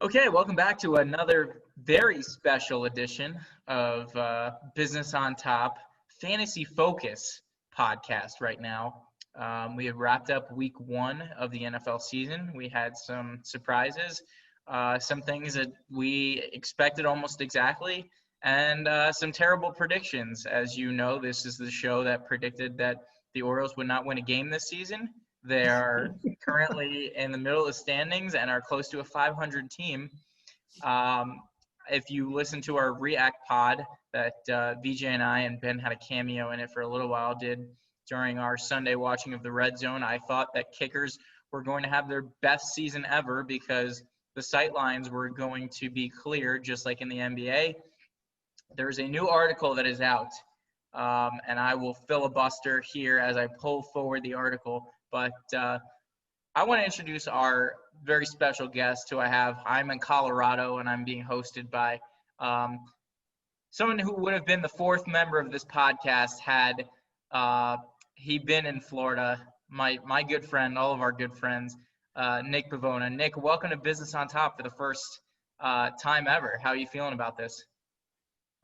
Okay, welcome back to another very special edition of Business on Top Fantasy Focus podcast right now. We have wrapped up week 1 of the NFL season. We had some surprises, some things that we expected almost exactly, and some terrible predictions. As you know, this is the show that predicted that the Orioles would not win a game this season. They are currently in the middle of the standings and are close to a 500 team. If you listen to our React pod that VJ and I and Ben had a cameo in it for a little while, did during our Sunday watching of the Red Zone, I thought that kickers were going to have their best season ever because the sight lines were going to be clear, just like in the NBA. There's a new article that is out, and I will filibuster here as I pull forward the article. But I want to introduce our very special guest who I have. I'm in Colorado, and I'm being hosted by someone who would have been the 4th member of this podcast had he been in Florida. My good friend, all of our good friends, Nick Pavona. Nick, welcome to Business on Top for the first time ever. How are you feeling about this?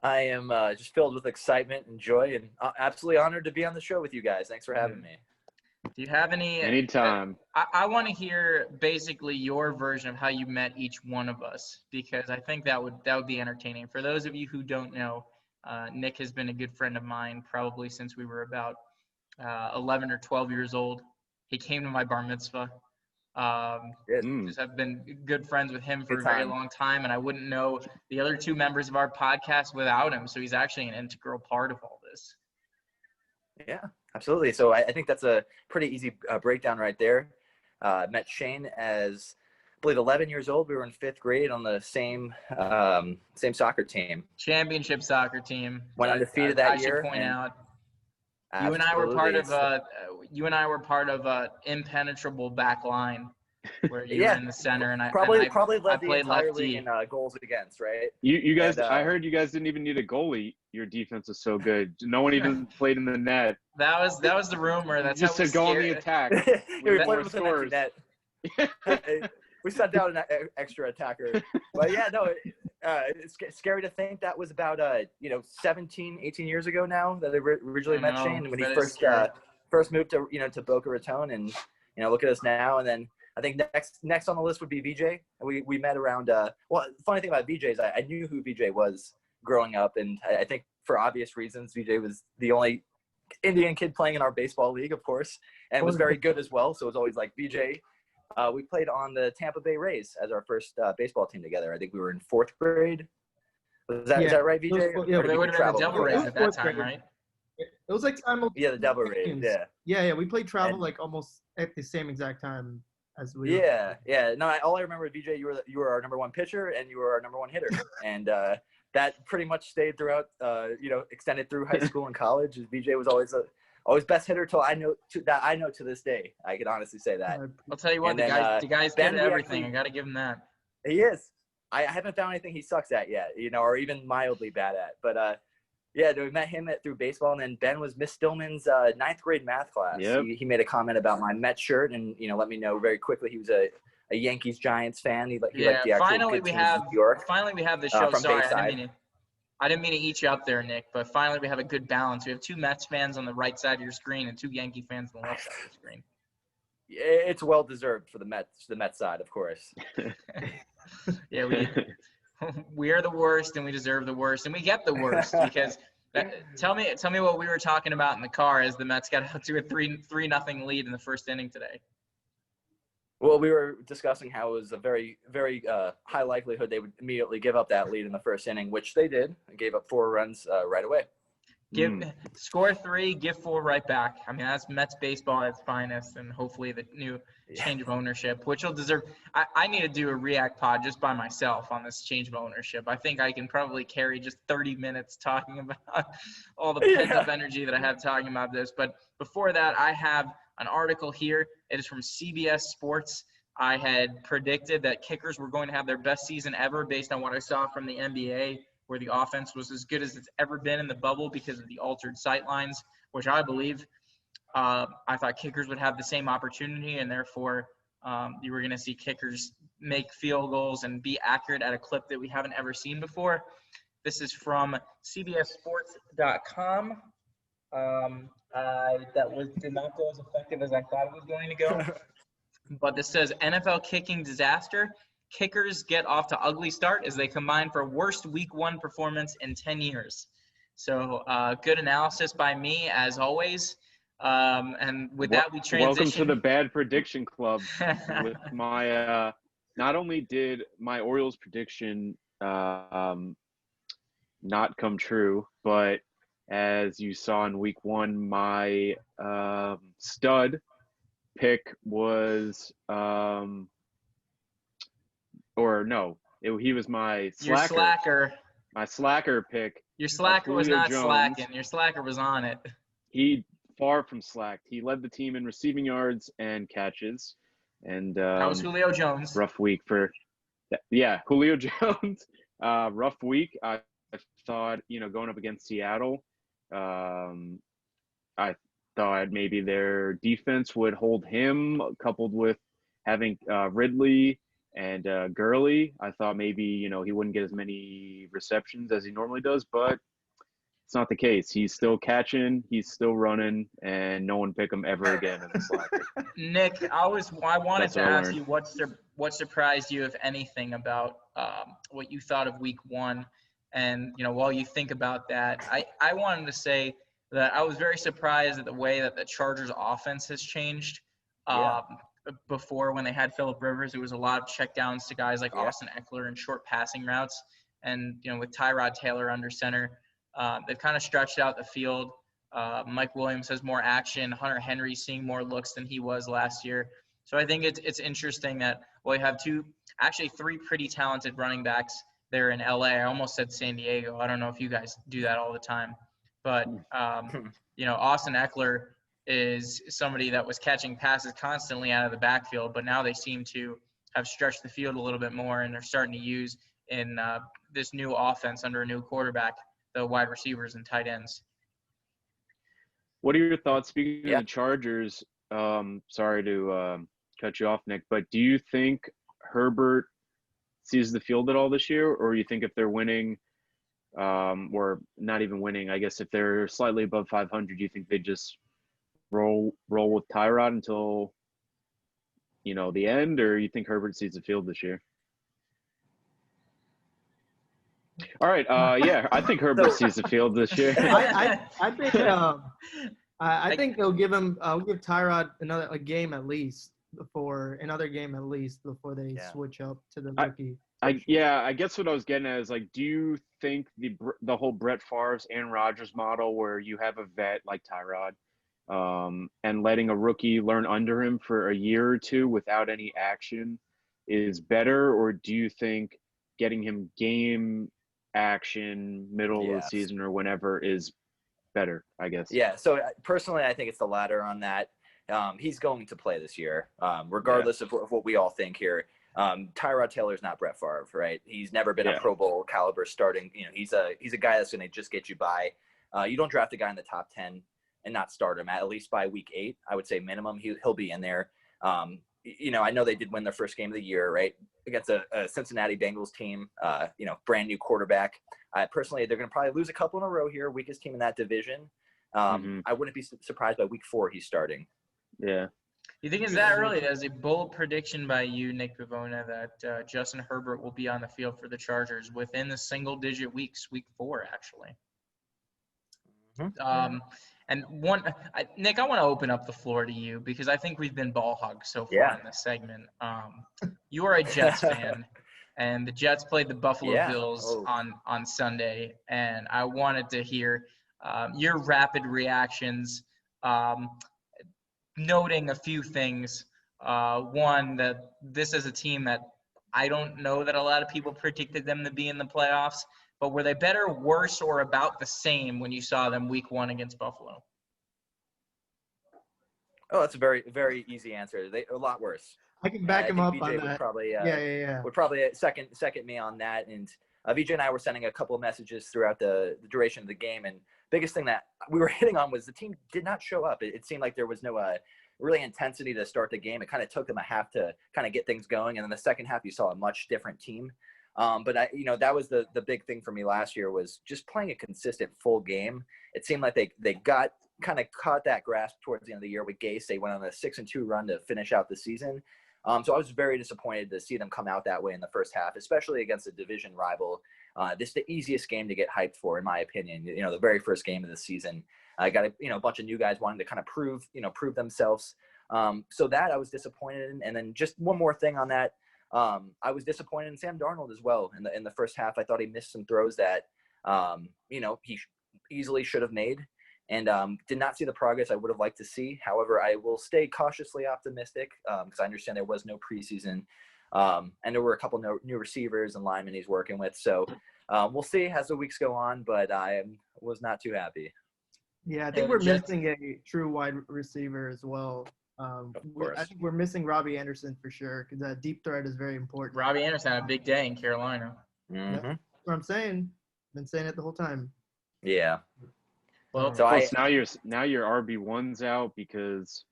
I am just filled with excitement and joy, and absolutely honored to be on the show with you guys. Thanks for having me. Do you have any? Anytime. I want to hear basically your version of how you met each one of us, because I think that would be entertaining. For those of you who don't know, Nick has been a good friend of mine probably since we were about 11 or 12 years old. He came to my bar mitzvah. Just I've been good friends with him for a very long time, and I wouldn't know the other 2 members of our podcast without him. So he's actually an integral part of all this. Yeah, absolutely. So I think that's a pretty easy breakdown right there. Met Shane as, I believe, 11 years old. We were in 5th grade on the same soccer team. Championship soccer team. Went undefeated that year. I should point out. You and I were part of a impenetrable back line where you were in the center, and I probably led I the played entire left league in goals against, right? You guys, I heard you guys didn't even need a goalie. Your defense was so good. No one even played in the net. That was the rumor. That's just how said go on the attack. We played with an empty net. We sent down an extra attacker. But yeah, no, it's scary to think that was about 17, 18 years ago now that I originally met Shane when he first moved to Boca Raton, and look at us now. And then I think next on the list would be VJ. We met around. Well, the funny thing about VJ is I knew who VJ was growing up, and I think for obvious reasons, VJ was the only Indian kid playing in our baseball league, of course, and was very good as well. So it was always like VJ. We played on the Tampa Bay Rays as our first baseball team together. I think we were in 4th grade. Is that right, VJ? Yeah, they would have been the Devil Rays at that time, right? It was like the Devil Rays. Yeah. We played travel like almost at the same exact time as we. Yeah. No, all I remember, VJ, you were our number 1 pitcher and you were our number 1 hitter, and that pretty much stayed throughout. Extended through high school and college. VJ was always best hitter till I know to this day. I can honestly say that. I'll tell you what, the guy's good at everything. I got to give him that. He is. I haven't found anything he sucks at yet, or even mildly bad at. But we met him through baseball, and then Ben was Miss Stillman's 9th grade math class. Yep. He made a comment about my Mets shirt, and let me know very quickly he was a Yankees Giants fan. He liked the actual finally good teams in New York. Finally we have the show. From Sorry, Bayside. I didn't mean to eat you up there, Nick, but finally we have a good balance. We have 2 Mets fans on the right side of your screen and 2 Yankee fans on the left side of your screen. It's well deserved for the Mets side, of course. Yeah, we are the worst, and we deserve the worst, and we get the worst because tell me what we were talking about in the car as the Mets got out to a 3-0 lead in the first inning today. Well, we were discussing how it was a very, very high likelihood they would immediately give up that lead in the first inning, which they did. And gave up 4 runs right away. Score 3, give 4 right back. I mean, that's Mets baseball at its finest, and hopefully the new change of ownership, which will deserve. I need to do a React pod just by myself on this change of ownership. I think I can probably carry just 30 minutes talking about all the pent-up energy that I have talking about this. But before that, I have an article here. It is from CBS Sports. I had predicted that kickers were going to have their best season ever based on what I saw from the NBA, where the offense was as good as it's ever been in the bubble because of the altered sight lines, which I believe. I thought kickers would have the same opportunity, and therefore You were going to see kickers make field goals and be accurate at a clip that we haven't ever seen before. This is from CBSSports.com. Did not go as effective as I thought it was going to go. But this says NFL kicking disaster. Kickers get off to ugly start as they combine for worst week 1 performance in 10 years. So good analysis by me, as always. And with that, we transition. Welcome to the Bad Prediction Club. With my, not only did my Orioles prediction not come true, but as you saw in week 1, my stud pick was, he was my slacker. Your slacker. My slacker pick. Your slacker was not Jones. slacking. Your slacker was on it. He far from slacked. He led the team in receiving yards and catches. And that was Julio Jones. Rough week for Julio Jones. Rough week. I thought, going up against Seattle, I thought maybe their defense would hold him, coupled with having Ridley and Gurley. I thought maybe, he wouldn't get as many receptions as he normally does, but it's not the case. He's still catching, he's still running, and no one pick him ever again in the slacker. Nick, I wanted to ask you what surprised you, if anything, about what you thought of week 1. And, while you think about that, I wanted to say that I was very surprised at the way that the Chargers offense has changed. Before, when they had Phillip Rivers, it was a lot of checkdowns to guys like Austin Eckler and short passing routes. And, with Tyrod Taylor under center, they've kind of stretched out the field. Mike Williams has more action. Hunter Henry seeing more looks than he was last year. So I think it's interesting that you have 3 pretty talented running backs there in LA. I almost said San Diego. I don't know if you guys do that all the time. But, Austin Eckler is somebody that was catching passes constantly out of the backfield, but now they seem to have stretched the field a little bit more, and they're starting to use in this new offense under a new quarterback the wide receivers and tight ends. What are your thoughts, speaking of the Chargers? Sorry to cut you off, Nick, but do you think Herbert sees the field at all this year, or you think if they're winning, or not even winning, I guess if they're slightly above 500, do you think they just roll with Tyrod until the end, or you think Herbert sees the field this year? All right, I think Herbert sees the field this year. I think they'll give him. I'll give Tyrod another game at least before they switch up to the rookie. I guess what I was getting at is, do you think the whole Brett Favre's Aaron Rodgers model, where you have a vet like Tyrod, and letting a rookie learn under him for a year or two without any action is better, or do you think getting him game action middle of the season or whenever is better, I guess? Yeah, so personally I think it's the latter on that. He's going to play this year, regardless of what we all think here. Tyrod Taylor's not Brett Favre, right? He's never been a Pro Bowl caliber starting. He's a guy that's going to just get you by. You don't draft a guy in the top 10 and not start him at least by week 8. I would say minimum he'll be in there. I know they did win their first game of the year, right, against a Cincinnati Bengals team. Brand new quarterback. Personally, they're going to probably lose a couple in a row here. Weakest team in that division. I wouldn't be surprised by week 4 he's starting. Yeah. You think is that really as a bold prediction by you, Nick Pavona, that Justin Herbert will be on the field for the Chargers within the single-digit weeks, week 4 actually? And Nick, I want to open up the floor to you because I think we've been ball hogs so far in this segment. You are a Jets fan, and the Jets played the Buffalo Bills on Sunday, and I wanted to hear your rapid reactions, noting a few things. One, that this is a team that I don't know that a lot of people predicted them to be in the playoffs. But were they better, worse, or about the same when you saw them week 1 against Buffalo? Oh, that's a very, very easy answer. A lot worse. I can back him up VJ on would that. Probably, Would probably second me on that. And VJ and I were sending a couple of messages throughout the duration of the game. And biggest thing that we were hitting on was the team did not show up. It seemed like there was no really intensity to start the game. It kind of took them a half to kind of get things going. And then the second half, you saw a much different team. But that was the big thing for me last year was just playing a consistent full game. It seemed like they got kind of caught that grasp towards the end of the year with Gase. They went on a 6-2 run to finish out the season. So I was very disappointed to see them come out that way in the first half, especially against a division rival. This is the easiest game to get hyped for, in my opinion. The very first game of the season. I got a bunch of new guys wanting to kind of prove themselves. So that I was disappointed in. And then just one more thing on that. I was disappointed in Sam Darnold as well in the first half. I thought he missed some throws that he easily should have made, and did not see the progress I would have liked to see. However, I will stay cautiously optimistic because I understand there was no preseason, and there were a couple new receivers and linemen he's working with. So we'll see as the weeks go on, but I was not too happy. Yeah, I think we're missing a true wide receiver as well. I think we're missing Robbie Anderson for sure because that deep threat is very important. Robbie Anderson had a big day in Carolina. Mm-hmm. That's what I'm saying. Been saying it the whole time. Yeah. Well, so now your RB1's out because,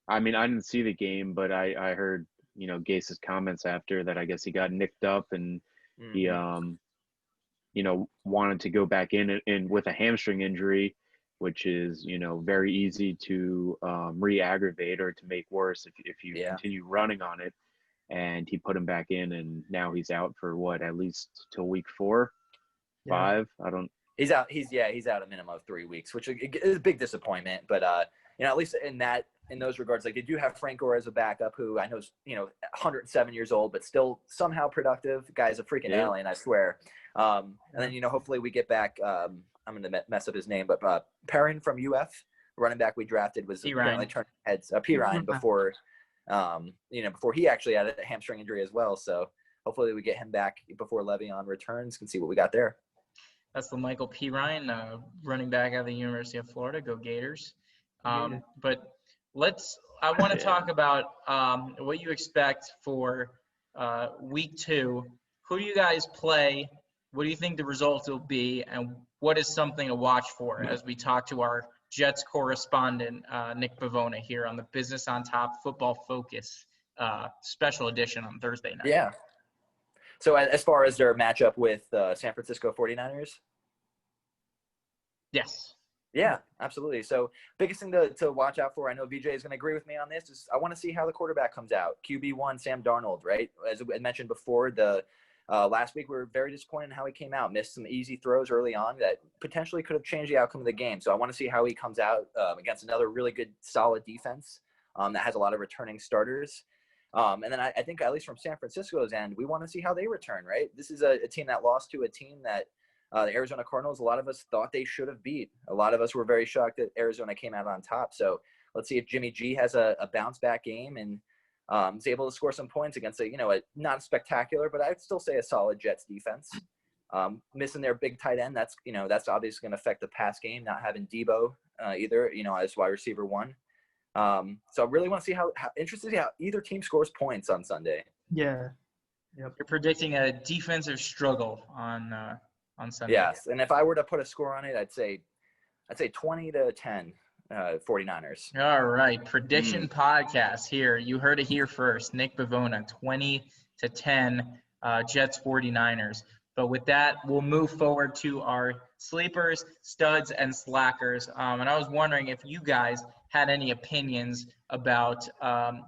I mean, I didn't see the game, but I heard Gase's comments after that. I guess he got nicked up and he wanted to go back in with a hamstring injury, which is, very easy to re-aggravate or to make worse if you continue running on it. And he put him back in, and now he's out for at least till week 4, 5. I don't. He's out. He's out a minimum of 3 weeks, which is a big disappointment. But at least in those regards, like they do have Frank Gore as a backup, who I know is 107 years old, but still somehow productive. The guy's a freaking alien, I swear. And then hopefully we get back. I'm going to mess up his name, but Perrin from UF, running back we drafted, was apparently turning heads. Perine before, before he actually had a hamstring injury as well. So hopefully we get him back before Le'Veon returns. Can see what we got there. That's the Michael Perine, running back out of the University of Florida. Go Gators. But I want to talk about what you expect for week 2. Who do you guys play? What do you think the results will be? And what is something to watch for as we talk to our Jets correspondent, Nick Pavona, here on the Business on Top Football Focus special edition on Thursday night? Yeah. So as far as their matchup with San Francisco 49ers? Yes. Yeah, absolutely. So biggest thing to watch out for, I know VJ is going to agree with me on this, is I want to see how the quarterback comes out. QB1, Sam Darnold, right? As I mentioned before, last week we were very disappointed in how he came out. Missed some easy throws early on that potentially could have changed the outcome of the game. So I want to see how he comes out against another really good, solid defense that has a lot of returning starters. And then I think, at least from San Francisco's end, we want to see how they return, right? This is a team that lost to a team that the Arizona Cardinals, a lot of us thought they should have beat. A lot of us were very shocked that Arizona came out on top. So let's see if Jimmy G has a bounce-back game and is able to score some points against a not spectacular, but I'd still say a solid Jets defense. Missing their big tight end, that's obviously going to affect the pass game. Not having Debo either, as wide receiver 1. So I really want to see how interested to see how either team scores points on Sunday. Yeah. Yep. You're predicting a defensive struggle on Sunday. Yes, and if I were to put a score on it, I'd say 20-10. 49ers. All right. Prediction podcast here. You heard it here first. Nick Pavona, 20-10 Jets 49ers. But with that, we'll move forward to our sleepers, studs, and slackers. And I was wondering if you guys had any opinions about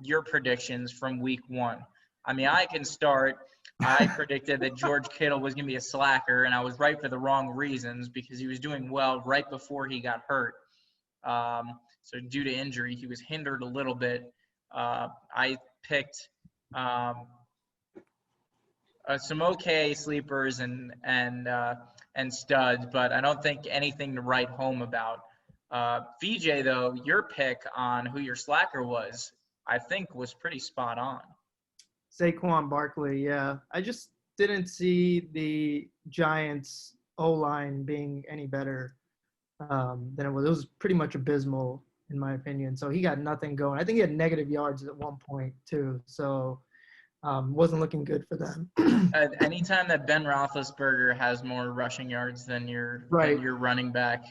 your predictions from week 1. I mean, I can start. I predicted that George Kittle was going to be a slacker, and I was right for the wrong reasons because he was doing well right before he got hurt. So due to injury, he was hindered a little bit. I picked some okay sleepers and studs, but I don't think anything to write home about. VJ, though, your pick on who your slacker was, I think was pretty spot on. Saquon Barkley, yeah. I just didn't see the Giants' O-line being any better than it was. It was pretty much abysmal, in my opinion. So he got nothing going. I think he had negative yards at one point, too. So wasn't looking good for them. Anytime that Ben Roethlisberger has more rushing yards than your running back,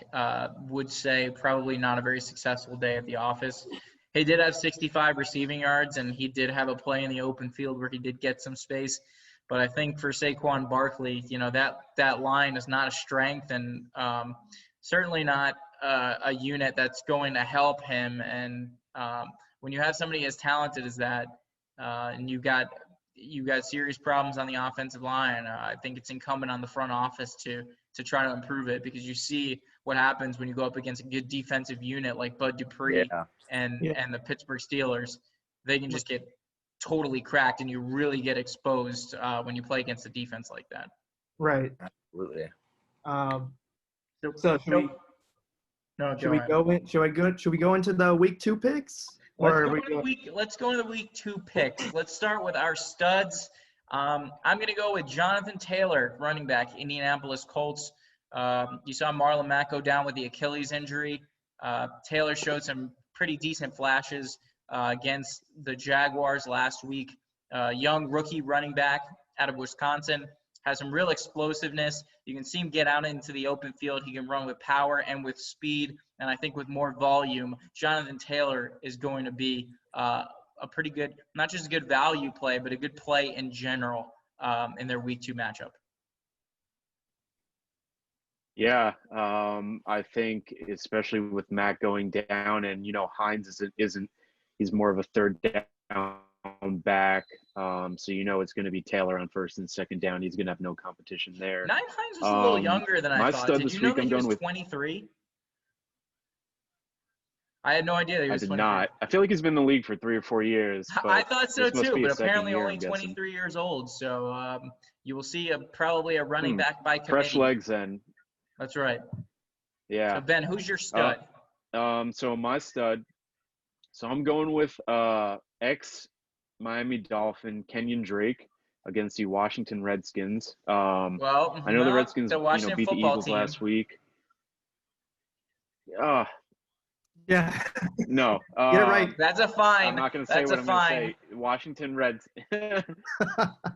would say probably not a very successful day at the office. He did have 65 receiving yards, and he did have a play in the open field where he did get some space. But I think for Saquon Barkley, that line is not a strength, and certainly not a unit that's going to help him. And when you have somebody as talented as that, and you got serious problems on the offensive line, I think it's incumbent on the front office to try to improve it, because you see what happens when you go up against a good defensive unit like Bud Dupree and the Pittsburgh Steelers. They can just get totally cracked, and you really get exposed when you play against a defense like that. Right. Absolutely. So should we go into the week 2 picks? Let's go to the week 2 picks. Let's start with our studs. I'm going to go with Jonathan Taylor, running back, Indianapolis Colts. You saw Marlon Mack go down with the Achilles injury. Taylor showed some pretty decent flashes against the Jaguars last week. Young rookie running back out of Wisconsin, has some real explosiveness. You can see him get out into the open field. He can run with power and with speed, and I think with more volume, Jonathan Taylor is going to be a pretty good, not just a good value play, but a good play in general in their week 2 matchup. Yeah, I think especially with Matt going down, and Hines isn't he's more of a third down back, so it's going to be Taylor on first and second down. He's going to have no competition there. Hines was a little younger than I thought. Did you know that he was 23? I had no idea that he was 23. I did not. I feel like he's been in the league for 3 or 4 years. I thought so too, but apparently only 23 years old. So you will see probably a running back by committee. Fresh legs then. That's right. Yeah. So Ben, who's your stud? So my stud. So I'm going with ex-Miami Dolphin Kenyon Drake against the Washington Redskins. I know the Redskins beat the Eagles last week. Yeah. No. Get it right. That's a fine. I'm not going to say what I'm going to say. Washington Reds. The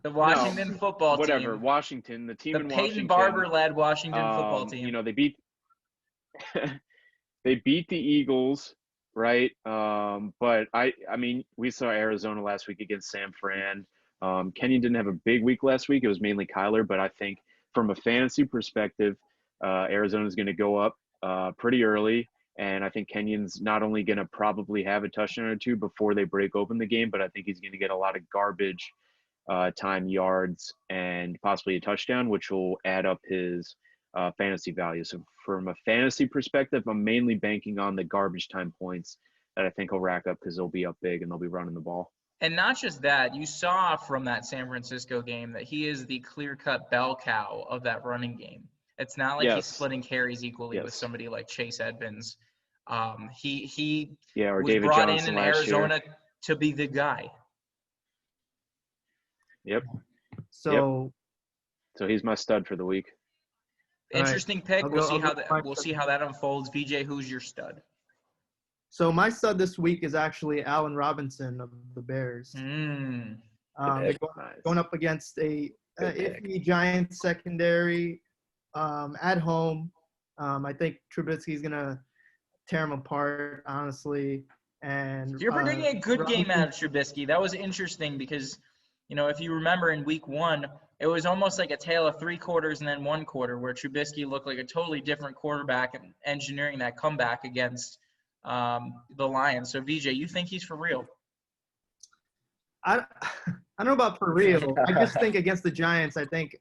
Washington football team. Whatever. Washington, the team in Washington. The Peyton Barber-led Washington football team. They beat the Eagles, right? But I mean, we saw Arizona last week against San Fran. Kenyon didn't have a big week last week. It was mainly Kyler, but I think from a fantasy perspective, Arizona is going to go up pretty early. And I think Kenyon's not only going to probably have a touchdown or 2 before they break open the game, but I think he's going to get a lot of garbage time yards and possibly a touchdown, which will add up his fantasy value. So from a fantasy perspective, I'm mainly banking on the garbage time points that I think he'll rack up because they'll be up big and they'll be running the ball. And not just that, you saw from that San Francisco game that he is the clear-cut bell cow of that running game. It's not like he's splitting carries equally with somebody like Chase Edmonds. He or was David brought Johnson in Arizona to be the guy. Yep. So he's my stud for the week. Interesting pick. We'll see how that unfolds. VJ, who's your stud? So my stud this week is actually Allen Robinson of the Bears. Going up against a iffy Giants secondary at home. I think Trubisky's gonna tear him apart, honestly. And you're predicting a good game out of Trubisky. That was interesting because, if you remember in week 1, it was almost like a tale of 3 quarters and then 1 quarter where Trubisky looked like a totally different quarterback and engineering that comeback against the Lions. So, VJ, you think he's for real? I don't know about for real. I just think against the Giants, I think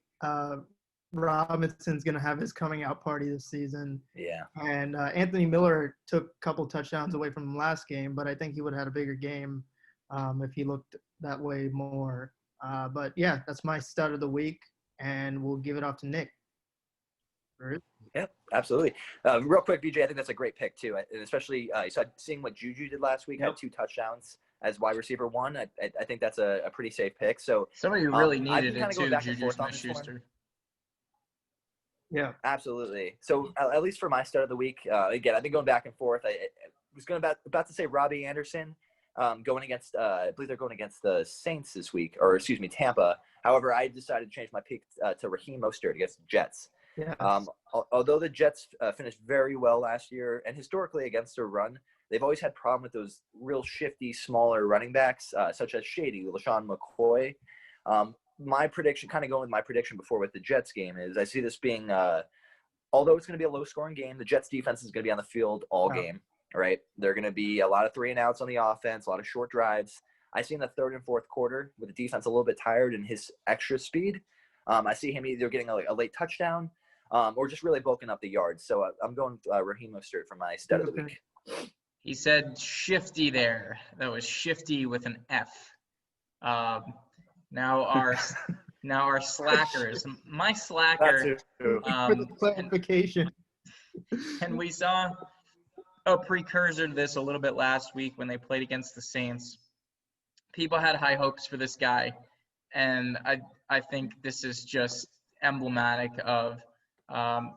Robinson's going to have his coming out party this season. Yeah. And Anthony Miller took a couple touchdowns away from him last game, but I think he would have had a bigger game if he looked that way more. But, yeah, that's my stud of the week, and we'll give it off to Nick. Yep, absolutely. Real quick, BJ, I think that's a great pick, too. And especially seeing what Juju did last week, had 2 touchdowns as wide receiver 1. I think that's a pretty safe pick. So somebody who really needed it, too, Juju Smith-Schuster. Yeah, absolutely. So at least for my start of the week, again, I've been going back and forth. I was about to say Robbie Anderson going against, I believe they're going against the Saints this week, or excuse me, Tampa. However, I decided to change my pick to Raheem Mostert against the Jets. Yes. Although the Jets finished very well last year and historically against a run, they've always had problem with those real shifty, smaller running backs, such as Shady, LaShawn McCoy. My prediction, kind of going with my prediction before with the Jets game, is I see this being, although it's going to be a low-scoring game, the Jets defense is going to be on the field all game, right? They're going to be a lot of 3-and-outs on the offense, a lot of short drives. I see in the third and fourth quarter, with the defense a little bit tired and his extra speed, I see him either getting a late touchdown or just really bulking up the yards. So I'm going with Raheem Mostert for my stat of the week. He said shifty there. That was shifty with an F. Now our slackers. My slacker. For the clarification. And we saw a precursor to this a little bit last week when they played against the Saints. People had high hopes for this guy, and I think this is just emblematic of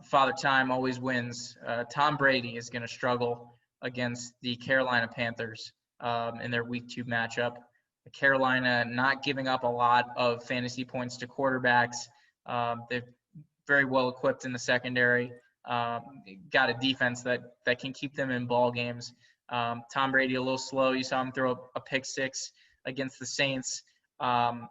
Father Time always wins. Tom Brady is going to struggle against the Carolina Panthers in their Week 2 matchup. Carolina not giving up a lot of fantasy points to quarterbacks. They're very well equipped in the secondary. Got a defense that can keep them in ball games. Tom Brady a little slow. You saw him throw a pick six against the Saints. I'm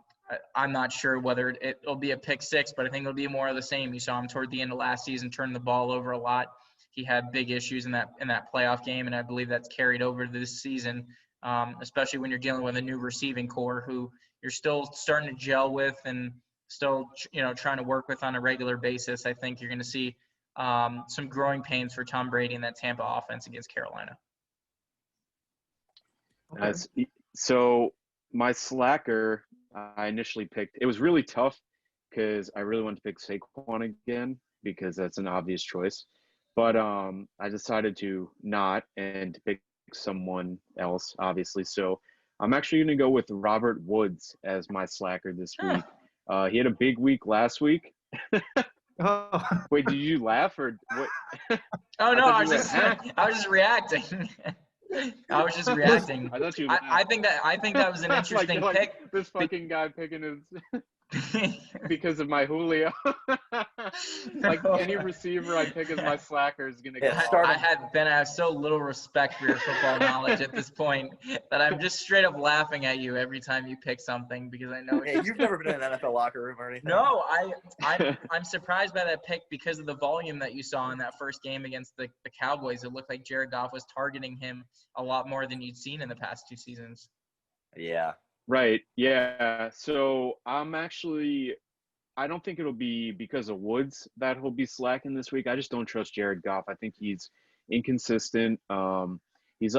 not sure whether it'll be a pick six, but I think it'll be more of the same. You saw him toward the end of last season turn the ball over a lot. He had big issues in that playoff game, and I believe that's carried over to this season, especially when you're dealing with a new receiving core who you're still starting to gel with and still trying to work with on a regular basis. I think you're going to see some growing pains for Tom Brady in that Tampa offense against Carolina. Okay. So my slacker, I initially picked. It was really tough because I really wanted to pick Saquon again because that's an obvious choice. But I decided to not and to pick someone else, obviously. So I'm actually going to go with Robert Woods as my slacker this week. He had a big week last week. Oh. Wait, did you laugh or what? Oh no, I was just reacting. I was just reacting. I thought you. I think that was an interesting pick. This fucking guy picking his because of my Julio. Like any receiver I pick as my slacker is gonna go. I have so little respect for your football knowledge at this point that I'm just straight up laughing at you every time you pick something because I know. Hey, you've never been in an NFL locker room or anything. No, I'm surprised by that pick because of the volume that you saw in that first game against the Cowboys. It looked like Jared Goff was targeting him a lot more than you'd seen in the past 2 seasons. Yeah. Right. Yeah. So I don't think it'll be because of Woods that he'll be slacking this week. I just don't trust Jared Goff. I think he's inconsistent. He's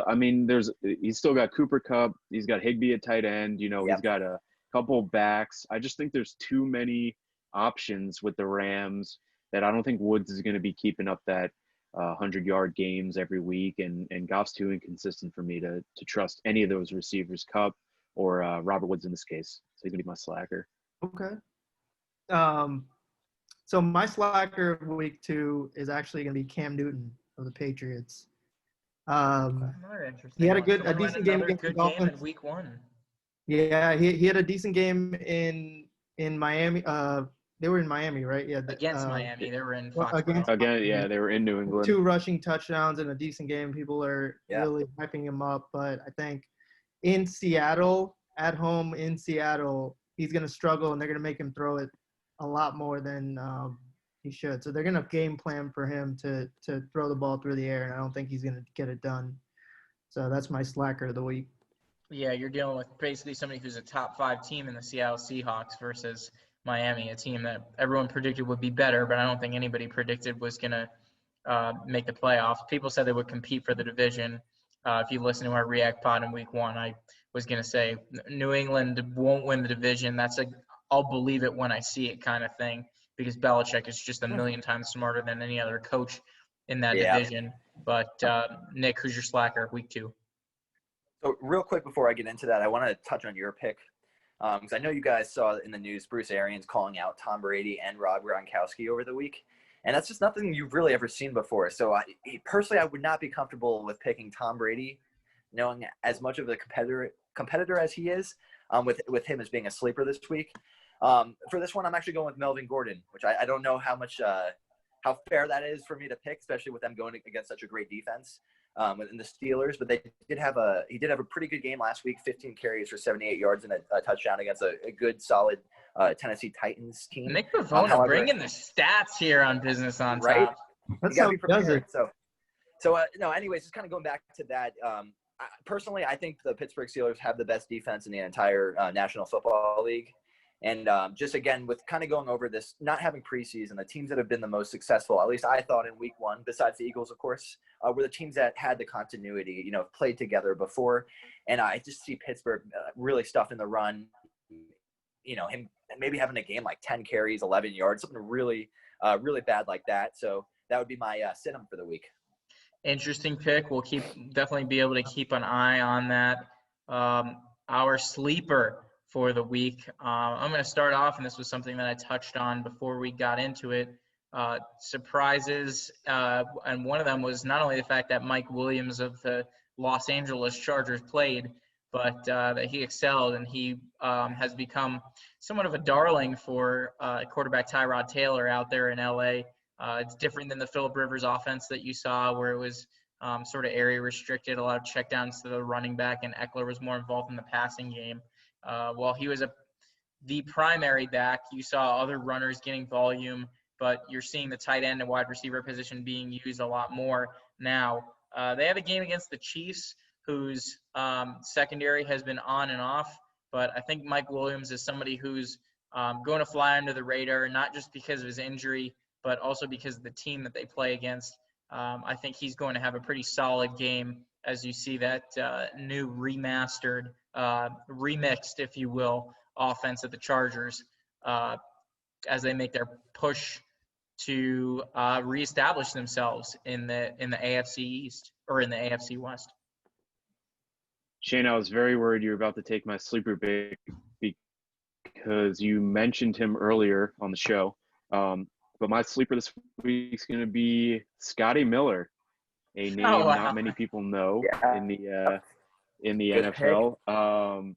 still got Cooper Kupp. He's got Higbee at tight end. He's got a couple backs. I just think there's too many options with the Rams that I don't think Woods is going to be keeping up that 100-yard games every week. And Goff's too inconsistent for me to trust any of those receivers, Kupp or Robert Woods in this case. So he's going to be my slacker. Okay. So my slacker of week 2 is actually going to be Cam Newton of the Patriots. He had a decent game against the Dolphins in week 1. Yeah, he had a decent game in Miami. They were in Miami, right? Yeah. Against Miami, they were in Again, yeah, they were in New England. 2 rushing touchdowns and a decent game. People are really hyping him up, but I think in Seattle, at home in Seattle, he's going to struggle, and they're going to make him throw it a lot more than he should. So they're going to game plan for him to throw the ball through the air, and I don't think he's going to get it done. So that's my slacker of the week. Yeah, you're dealing with basically somebody who's a top 5 team in the Seattle Seahawks versus Miami, a team that everyone predicted would be better, but I don't think anybody predicted was going to make the playoffs. People said they would compete for the division. If you listen to our React pod in week 1, I was going to say New England won't win the division. That's I'll believe it when I see it kind of thing because Belichick is just a million times smarter than any other coach in that division. But Nick, who's your slacker week 2? So real quick before I get into that, I want to touch on your pick because I know you guys saw in the news Bruce Arians calling out Tom Brady and Rob Gronkowski over the week. And that's just nothing you've really ever seen before. So personally, I would not be comfortable with picking Tom Brady, knowing as much of a competitor as he is, with him as being a sleeper this week. For this one, I'm actually going with Melvin Gordon, which I don't know how fair that is for me to pick, especially with them going against such a great defense. in the Steelers, but he did have a pretty good game last week. 15 carries for 78 yards and a touchdown against a good, solid Tennessee Titans team. Nick Pavona bringing the stats here on Business on right? Top. That's how he does it. No. Anyways, just kind of going back to that. Personally, I think the Pittsburgh Steelers have the best defense in the entire National Football League. And just again, with kind of going over this, not having preseason, the teams that have been the most successful, at least I thought in week one, besides the Eagles, of course, were the teams that had the continuity, played together before. And I just see Pittsburgh really stuffing the run, him maybe having a game like 10 carries, 11 yards, something really, really bad like that. So that would be my sit-em for the week. Interesting pick. We'll definitely be able to keep an eye on that. Our sleeper for the week. I'm going to start off, and this was something that I touched on before we got into it. Surprises, and one of them was not only the fact that Mike Williams of the Los Angeles Chargers played, but that he excelled, and he has become somewhat of a darling for quarterback Tyrod Taylor out there in LA. It's different than the Phillip Rivers offense that you saw, where it was sort of area restricted, a lot of checkdowns to the running back, and Eckler was more involved in the passing game. While he was the primary back, you saw other runners getting volume, but you're seeing the tight end and wide receiver position being used a lot more now. They have a game against the Chiefs, whose secondary has been on and off, but I think Mike Williams is somebody who's going to fly under the radar, not just because of his injury, but also because of the team that they play against. I think he's going to have a pretty solid game as you see that new remastered, remixed, if you will, offense of the Chargers as they make their push to reestablish themselves in the AFC East or in the AFC West. Shane, I was very worried you were about to take my sleeper pick because you mentioned him earlier on the show. But my sleeper this week is going to be Scotty Miller, a name not many people know in the NFL.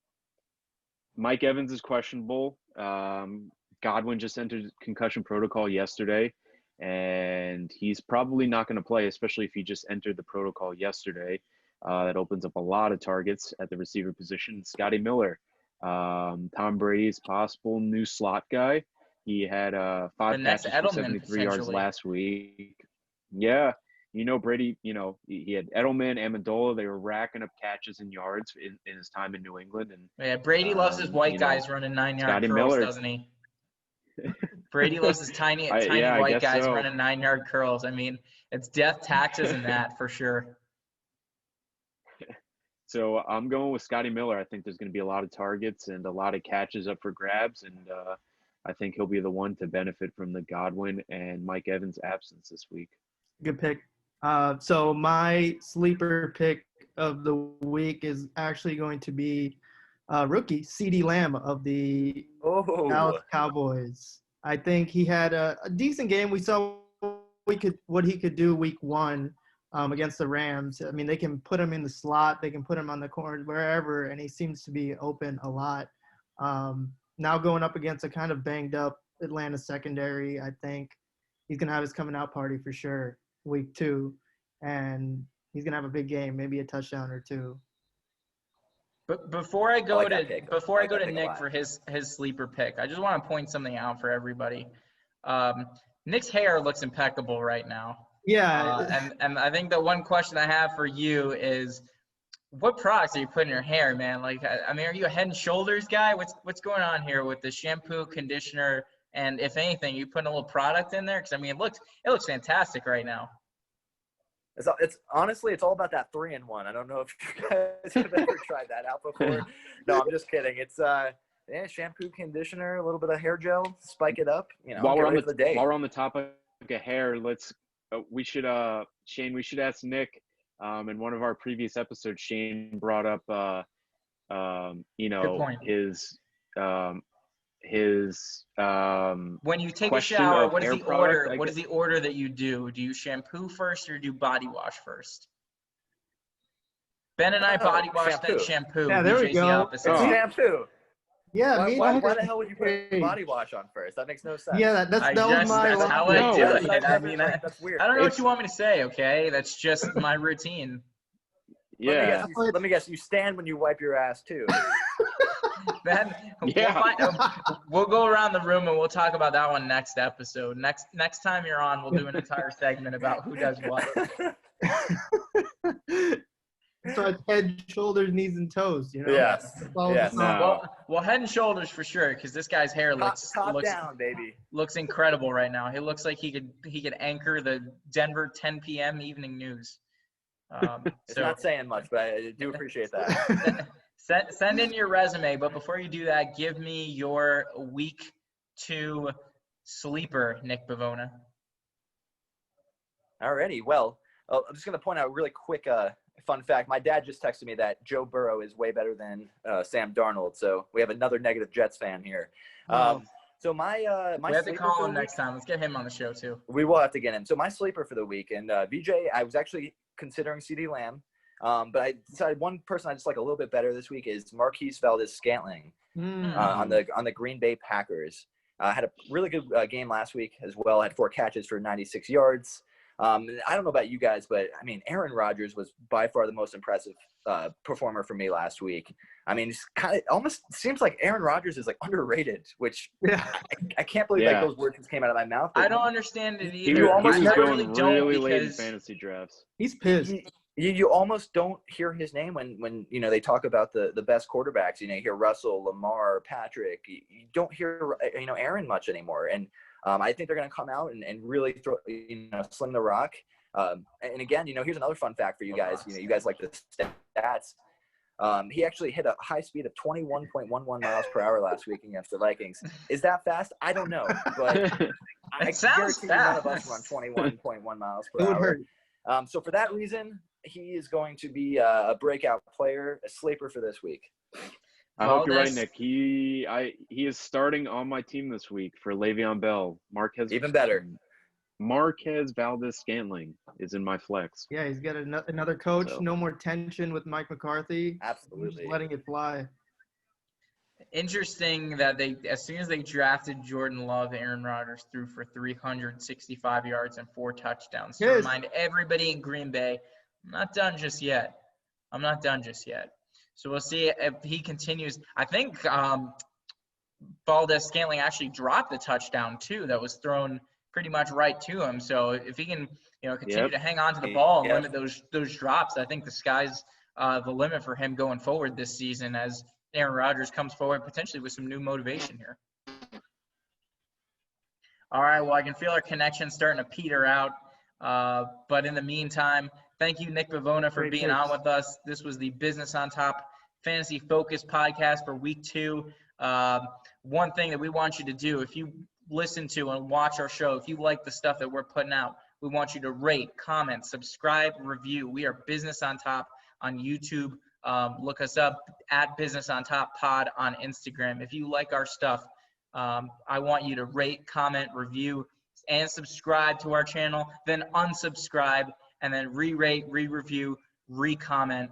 Mike Evans is questionable. Godwin just entered concussion protocol yesterday, and he's probably not going to play, especially if he just entered the protocol yesterday. That opens up a lot of targets at the receiver position. Scotty Miller, Tom Brady's possible new slot guy. He had 5 catches for 73 yards last week. Yeah. Brady, he had Edelman, Amendola. They were racking up catches and yards in his time in New England. And yeah, Brady loves his white guys running 9-yard curls, doesn't he? Brady loves his tiny white guys running 9-yard curls. I mean, it's death, taxes, and that for sure. So I'm going with Scotty Miller. I think there's going to be a lot of targets and a lot of catches up for grabs, and I think he'll be the one to benefit from the Godwin and Mike Evans absence this week. Good pick. So my sleeper pick of the week is actually going to be rookie CeeDee Lamb of the Dallas Cowboys. I think he had a decent game. We saw what he could do week one against the Rams. I mean, they can put him in the slot. They can put him on the corner, wherever, and he seems to be open a lot. Now going up against a kind of banged up Atlanta secondary, I think he's going to have his coming out party for sure week 2, and he's going to have a big game, maybe a touchdown or 2. But before I go to Nick for his sleeper pick, I just want to point something out for everybody. Nick's hair looks impeccable right now. Yeah. And I think the one question I have for you is, what products are you putting in your hair, man? Like, I mean, are you a Head and Shoulders guy? What's going on here with the shampoo, conditioner, and if anything, you putting a little product in there? Because I mean, it looks fantastic right now. It's honestly, it's all about that 3-in-1. I don't know if you guys have ever tried that out before. No, I'm just kidding. It's shampoo, conditioner, a little bit of hair gel, spike it up. While we're on the topic of hair, Shane, we should ask Nick. In one of our previous episodes, Shane brought up, his when you take a shower, what is the order? What is the order that you do? Do you shampoo first or do you body wash first? Ben and I body wash, then shampoo. Yeah, there we go. Shampoo. Yeah, why the hell would you put body wash on first? That makes no sense. Yeah, that was my. That's how I do it. I mean, that's weird. I don't know what you want me to say. Okay, that's just my routine. Yeah. Let me guess. You stand when you wipe your ass too. Then we'll go around the room and we'll talk about that one next episode. Next time you're on, we'll do an entire segment about who does what. So it's head, shoulders, knees, and toes. You know. Yes. Yes. No. Well, head and shoulders for sure, because this guy's hair looks down, baby. Looks incredible right now. He looks like he could anchor the Denver 10 p.m. evening news. It's not saying much, but I do appreciate that. Send in your resume, but before you do that, give me your week 2 sleeper, Nick Bavona. Alrighty. Well, I'm just going to point out a really quick fun fact. My dad just texted me that Joe Burrow is way better than Sam Darnold. So we have another negative Jets fan here. So my we have to call him next time. Let's get him on the show too. We will have to get him. So my sleeper for the week, and VJ, I was actually considering CeeDee Lamb. But I decided one person I just like a little bit better this week is Marquise Valdes-Scantling on the Green Bay Packers. Had a really good game last week as well. Had 4 catches for 96 yards. I don't know about you guys, but I mean, Aaron Rodgers was by far the most impressive performer for me last week. I mean, it's kind of almost seems like Aaron Rodgers is like underrated, which I can't believe like those words just came out of my mouth. I don't understand it either. He was going really late in fantasy drafts. He's pissed. You almost don't hear his name when you know they talk about the best quarterbacks. You know, you hear Russell, Lamar, Patrick. You don't hear Aaron much anymore. And I think they're going to come out and really sling the rock. And again, here's another fun fact for you guys. You guys like the stats. He actually hit a high speed of 21.11 miles per hour last week against the Vikings. Is that fast? I don't know, but I guarantee none of us run 21.1 miles per hour. So for that reason, he is going to be a breakout player, a sleeper for this week. I hope you're right, Nick. He is starting on my team this week for Le'Veon Bell. Even better. Marquez Valdes-Scantling is in my flex. Yeah, he's got another coach. So. No more tension with Mike McCarthy. Absolutely. Just letting it fly. Interesting that as soon as they drafted Jordan Love, Aaron Rodgers threw for 365 yards and 4 touchdowns. To remind everybody in Green Bay, I'm not done just yet. So we'll see if he continues. I think Valdes-Scantling actually dropped the touchdown too that was thrown pretty much right to him. So if he can, continue to hang on to the ball and limit those drops, I think the sky's the limit for him going forward this season as Aaron Rodgers comes forward potentially with some new motivation here. All right, well, I can feel our connection starting to peter out. But in the meantime, thank you, Nick Bavona, for being on with us. This was the Business on Top Fantasy Focus podcast for week 2. One thing that we want you to do, if you listen to and watch our show, if you like the stuff that we're putting out, we want you to rate, comment, subscribe, review. We are Business on Top on YouTube. Look us up at Business on Top Pod on Instagram. If you like our stuff, I want you to rate, comment, review, and subscribe to our channel, then unsubscribe, and then re-rate, re-review, re-comment.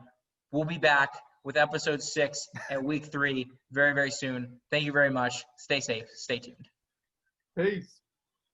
We'll be back with episode 6 and week 3 very, very soon. Thank you very much. Stay safe. Stay tuned. Peace.